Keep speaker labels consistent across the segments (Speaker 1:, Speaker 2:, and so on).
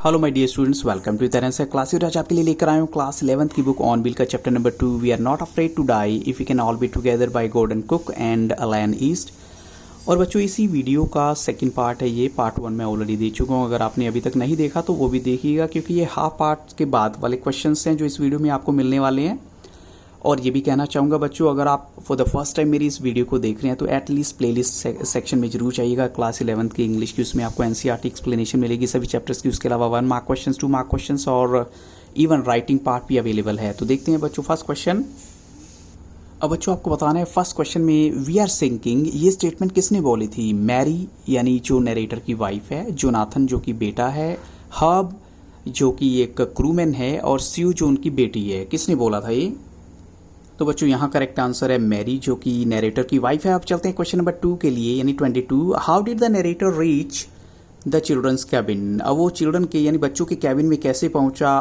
Speaker 1: Hello my dear students, welcome to तरह से class. आज आपके लिए लेकर आया हूँ क्लास 11th की बुक ऑन बिल का chapter number 2, we are not afraid to die if you can all be together by Gordon Cook and Alan East. और बच्चों, इसी वीडियो का सेकंड पार्ट है। ये पार्ट 1 मैं ऑलरेडी दे चुका हूँ। अगर आपने अभी तक नहीं देखा तो वो भी देखिएगा, क्योंकि ये हाफ पार्ट के बाद वाले क्वेश्चन हैं जो इस वीडियो में आपको मिलने वाले हैं। और ये भी कहना चाहूँगा बच्चों, अगर आप फॉर द फर्स्ट टाइम मेरी इस वीडियो को देख रहे हैं तो एटलीस्ट प्लेलिस्ट सेक्शन में जरूर जाइएगा। क्लास 11th की इंग्लिश की, उसमें आपको एनसीईआरटी एक्सप्लेनेशन मिलेगी सभी चैप्टर्स की। उसके अलावा 1 मार्क क्वेश्चन, 2 मार्क क्वेश्चन और इवन राइटिंग पार्ट भी अवेलेबल है। तो देखते हैं बच्चों फर्स्ट क्वेश्चन। अब बच्चों आपको बताना है फर्स्ट क्वेश्चन में वी आर सिंकिंग, ये स्टेटमेंट किसने बोली थी? मैरी यानी जो नरेटर की वाइफ है, जोनाथन जो कि बेटा है, हब जो कि एक क्रूमैन है, और स्यू जो उनकी बेटी है। किसने बोला था ये? तो बच्चों यहाँ करेक्ट आंसर है मैरी, जो कि नरेटर की वाइफ है। अब चलते हैं क्वेश्चन नंबर 2 के लिए, यानी 22। How did the narrator reach the children's cabin? अब वो चिल्ड्रन के यानी बच्चों के कैबिन में कैसे पहुंचा?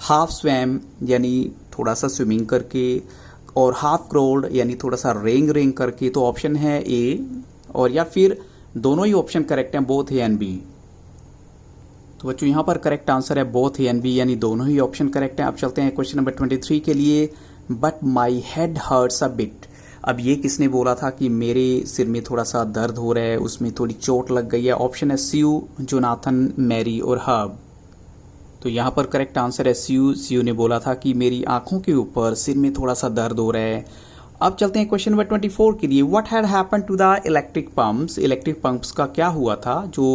Speaker 1: हाफ स्वैम यानी थोड़ा सा स्विमिंग करके, और हाफ क्रोल्ड यानी थोड़ा सा रेंग करके। तो ऑप्शन है ए, और या फिर दोनों ही ऑप्शन करेक्ट हैं, बोथ ए एंड बी। तो बच्चों यहाँ पर करेक्ट आंसर है बोथ ए एंड बी, यानी दोनों ही ऑप्शन करेक्ट हैं। अब चलते हैं क्वेश्चन नंबर 23 के लिए। But my head hurts a bit, अब ये किसने बोला था कि मेरे सिर में थोड़ा सा दर्द हो रहा है, उसमें थोड़ी चोट लग गई है? ऑप्शन है स्यू, जोनाथन, मैरी और हब। तो यहाँ पर करेक्ट आंसर है स्यू। स्यू ने बोला था कि मेरी आंखों के ऊपर, सिर में थोड़ा सा दर्द हो रहा है। अब चलते हैं क्वेश्चन नंबर 24 के लिए। What had happened to the electric pumps, electric pumps का क्या हुआ था जो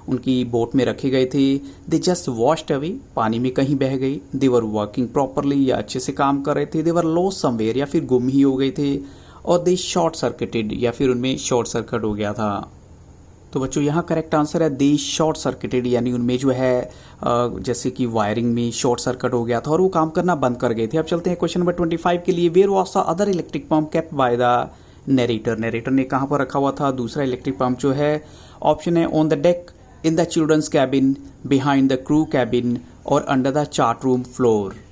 Speaker 1: उनकी बोट में रखे गए थे? दे जस्ट वॉश्ड अवे, पानी में कहीं बह गई। दे वर वर्किंग प्रॉपरली, या अच्छे से काम कर रहे थे। दे वर लॉस्ट समवेयर, या फिर गुम ही हो गए थे। और दे शॉर्ट सर्किटेड, या फिर उनमें शॉर्ट सर्किट हो गया था। तो बच्चों यहाँ करेक्ट आंसर है दे शॉर्ट सर्किटेड, यानी उनमें जो है जैसे कि वायरिंग में शॉर्ट सर्किट हो गया था और वो काम करना बंद कर गए थे। अब चलते हैं क्वेश्चन नंबर 25 के लिए। Where was the other electric pump kept by the narrator, narrator ने कहाँ पर रखा हुआ था दूसरा इलेक्ट्रिक पंप जो है? ऑप्शन है on the deck, in the children's cabin, behind the crew cabin, और under the chart room floor.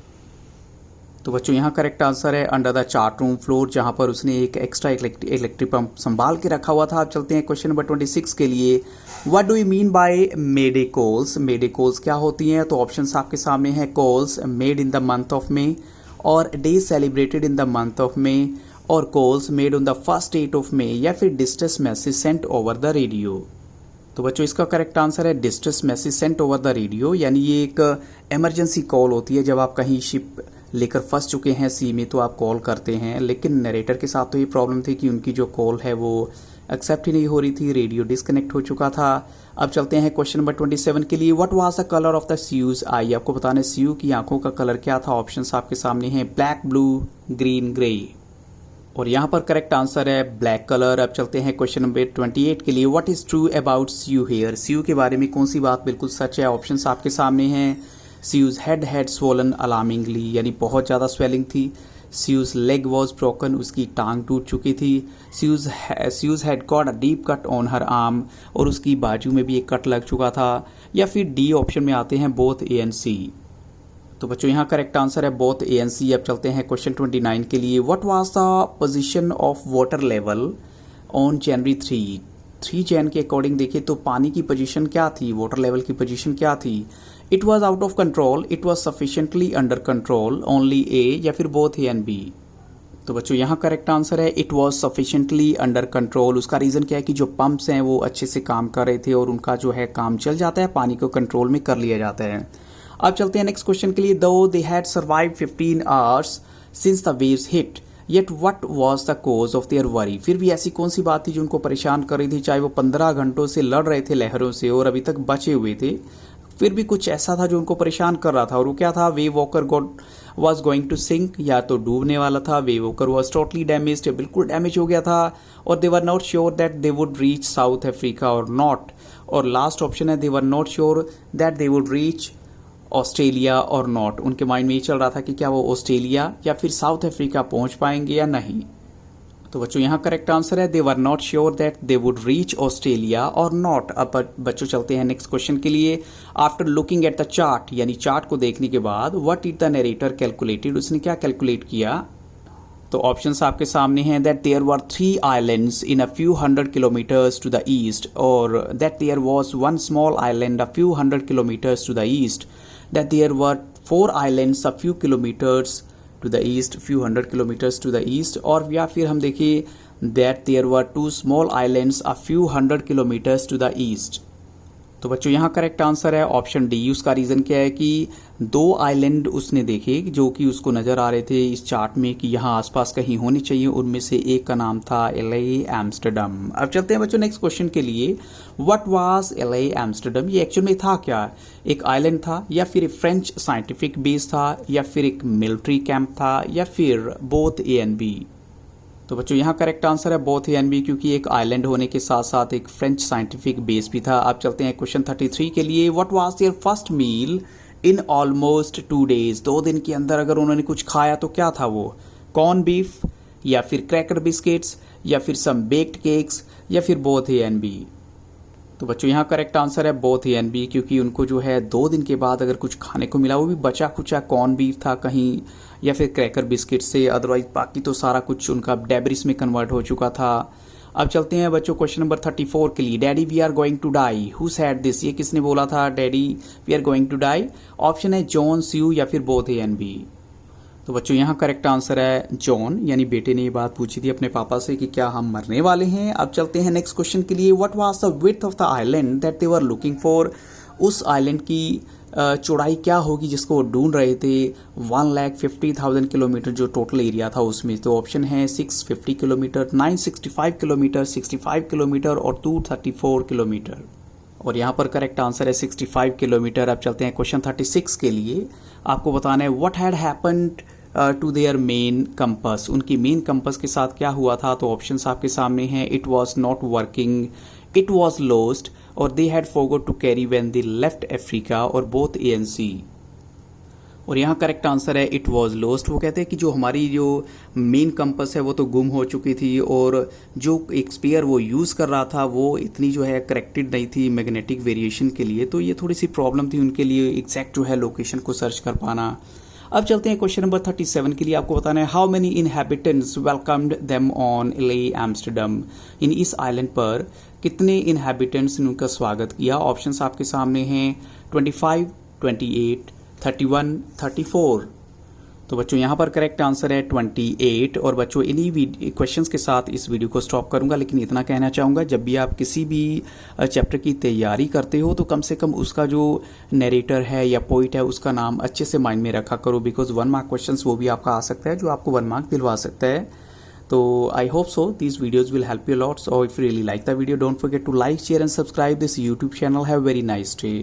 Speaker 1: तो बच्चों यहाँ करेक्ट आंसर है under the chart room floor, जहाँ पर उसने एक एक्स्ट्रा इलेक्ट्रिक पंप संभाल के रखा हुआ था। अब चलते हैं क्वेश्चन नंबर 26 के लिए। What do you mean by mayday calls, mayday calls क्या होती हैं? तो ऑप्शंस आपके सामने हैं। Calls made in the month of May, और day celebrated in the month of May, और calls made on the first date of May, या फिर distress message sent over the radio. तो बच्चों इसका करेक्ट आंसर है distress message sent over the radio, यानी ये एक इमरजेंसी कॉल होती है। जब आप कहीं शिप लेकर फंस चुके हैं सी में तो आप कॉल करते हैं। लेकिन नरेटर के साथ तो ये प्रॉब्लम थी कि उनकी जो कॉल है वो एक्सेप्ट ही नहीं हो रही थी, रेडियो डिस्कनेक्ट हो चुका था। अब चलते हैं क्वेश्चन नंबर 27 के लिए। What was the colour of the Sue's eye, आपको बताना है स्यू की आंखों का कलर क्या था? ऑप्शंस आपके सामने हैं, ब्लैक, ब्लू, ग्रीन, ग्रे, और यहाँ पर करेक्ट आंसर है ब्लैक कलर। अब चलते हैं क्वेश्चन नंबर 28 के लिए। What is true about Sue hair, Sue के बारे में कौन सी बात बिल्कुल सच है? ऑप्शंस आपके सामने हैं। Sues head had swollen alarmingly, यानी बहुत ज़्यादा स्वेलिंग थी। स्यूज लेग वॉज ब्रोकन, उसकी टांग टूट चुकी थी। Sues had got a deep cut on her arm, और उसकी बाजू में भी एक कट लग चुका था। या फिर डी ऑप्शन में आते हैं बोथ ए एंड सी। तो बच्चों यहाँ करेक्ट आंसर है बोथ ए एंड सी। अब चलते हैं क्वेश्चन 29 के लिए। What was the position of water level on January 3 Jain के अकॉर्डिंग देखिए तो पानी की पोजीशन क्या थी, वाटर लेवल की पोजीशन क्या थी? It was out of control, it was sufficiently under control, only A, या फिर बोथ ए एंड बी। तो बच्चों यहाँ करेक्ट आंसर है it was sufficiently under control. उसका रीज़न क्या है कि जो पंप्स हैं वो अच्छे से काम कर रहे थे और उनका जो है काम चल जाता है, पानी को कंट्रोल में कर लिया जाता है। अब चलते हैं नेक्स्ट क्वेश्चन के लिए। दो they had survived 15 hours since the waves hit, yet what was the cause of their worry, फिर भी ऐसी कौन सी बात थी जो उनको परेशान कर रही थी? चाहे वो 15 घंटों से लड़ रहे थे लहरों से और अभी तक बचे हुए थे, फिर भी कुछ ऐसा था जो उनको परेशान कर रहा था। और वो क्या था? Wavewalker was going to sink, या तो डूबने वाला था। Wavewalker was totally damaged, बिल्कुल डैमेज हो गया था। और they were not sure that they would reach South Africa or not, और लास्ट ऑप्शन है they were not sure that they would reach Australia or not. उनके mind में ये चल रहा था कि क्या वो ऑस्ट्रेलिया या फिर साउथ अफ्रीका पहुंच पाएंगे या नहीं। तो बच्चों यहाँ करेक्ट आंसर है they were not sure that they would reach Australia or not. अब बच्चों चलते हैं नेक्स्ट क्वेश्चन के लिए। After looking at the chart, यानी चार्ट को देखने के बाद, what did the narrator calculated, उसने क्या कैलकुलेट किया? तो ऑप्शंस आपके सामने हैं that there were 3 islands in a few 100 kilometres to the east, और that there was 1 small island a few 100 kilometres to the east, that there were 4 islands a few kilometres to the east, few 100 kilometres to the east, और या फिर हम देखिए that there were 2 small islands a few 100 kilometres to the east. तो बच्चों यहाँ correct answer है option D. उसका रीज़न क्या है कि 2 आइलैंड उसने देखे जो कि उसको नज़र आ रहे थे इस चार्ट में कि यहाँ आसपास कहीं होने चाहिए, उनमें से एक का नाम था LA एम्स्टर्डम। अब चलते हैं बच्चों नेक्स्ट क्वेश्चन के लिए। What was LA Amsterdam? ये एक्चुअल में था क्या? एक आइलैंड था, या फिर एक फ्रेंच साइंटिफिक बेस था, या फिर एक मिलिट्री कैंप था, या फिर बोथ A एंड B? तो बच्चों यहाँ करेक्ट आंसर है बोथ A एंड B, क्योंकि एक आइलैंड होने के साथ साथ एक फ्रेंच साइंटिफिक बेस भी था। अब चलते हैं क्वेश्चन 33 के लिए। What was their first meal in almost 2 days? 2 दिन के अंदर अगर उन्होंने कुछ खाया तो क्या था वो? कॉर्न बीफ, या फिर क्रैकर बिस्किट्स, या फिर सम बेक्ड केक्स, या फिर बोथ A एंड B? तो बच्चों यहाँ करेक्ट आंसर है बोथ A एंड B, क्योंकि उनको जो है 2 दिन के बाद अगर कुछ खाने को मिला वो भी बचा खुचा कॉर्न बीफ था कहीं, या फिर क्रैकर बिस्किट से, अदरवाइज बाकी तो सारा कुछ उनका डेब्रिस में कन्वर्ट हो चुका था। अब चलते हैं बच्चों क्वेश्चन नंबर 34 के लिए। Daddy we are going to die, who said this? ये किसने बोला था daddy we are going to die? Option है जॉन, स्यू, या फिर बोथ A एंड B? तो बच्चों यहाँ करेक्ट आंसर है जॉन, यानी बेटे ने ये बात पूछी थी अपने पापा से कि क्या हम मरने वाले हैं। अब चलते हैं नेक्स्ट क्वेश्चन के लिए। What was the width of the island that they were looking for? उस आइलैंड की चौड़ाई क्या होगी जिसको वो ढूंढ रहे थे? 1,50,000 किलोमीटर जो टोटल एरिया था उसमें। तो ऑप्शन है 650 किलोमीटर, 965 किलोमीटर, 65 किलोमीटर और 234 किलोमीटर। और यहाँ पर करेक्ट आंसर है 65 किलोमीटर। अब चलते हैं क्वेश्चन 36 के लिए। आपको बताना है what had happened to their main compass? उनकी मेन कंपस के साथ क्या हुआ था? तो ऑप्शंस आपके सामने हैं। It was not working, it was lost, और they had forgot to carry when they left Africa, और बोथ A एंड C? और यहाँ करेक्ट आंसर है इट वॉज लॉस्ट। वो कहते हैं कि जो हमारी जो मेन कंपस है वो तो गुम हो चुकी थी, और जो एक स्पेयर वो यूज़ कर रहा था वो इतनी जो है करेक्टेड नहीं थी मैग्नेटिक वेरिएशन के लिए, तो ये थोड़ी सी प्रॉब्लम थी उनके लिए एग्जैक्ट जो है लोकेशन को सर्च कर पाना। अब चलते हैं क्वेश्चन नंबर 37 के लिए। आपको बताना है how many inhabitants welcomed them on LA Amsterdam? इन इस आइलैंड पर कितने इनहैबिटेंट्स ने उनका स्वागत किया? ऑप्शंस आपके सामने हैं 25, 28, 31, 34। तो बच्चों यहाँ पर करेक्ट आंसर है 28। और बच्चों इन्हीं क्वेश्चंस के साथ इस वीडियो को स्टॉप करूंगा, लेकिन इतना कहना चाहूँगा जब भी आप किसी भी चैप्टर की तैयारी करते हो तो कम से कम उसका जो नरेटर है या पोइट है उसका नाम अच्छे से माइंड में रखा करो, बिकॉज 1 मार्क क्वेश्चंस वो भी आपका आ सकता है जो आपको 1 मार्क दिलवा सकता है। तो I hope so these videos will help you a lot. So if you really like the video, don't forget to like, share and subscribe this YouTube channel. Have a very nice day.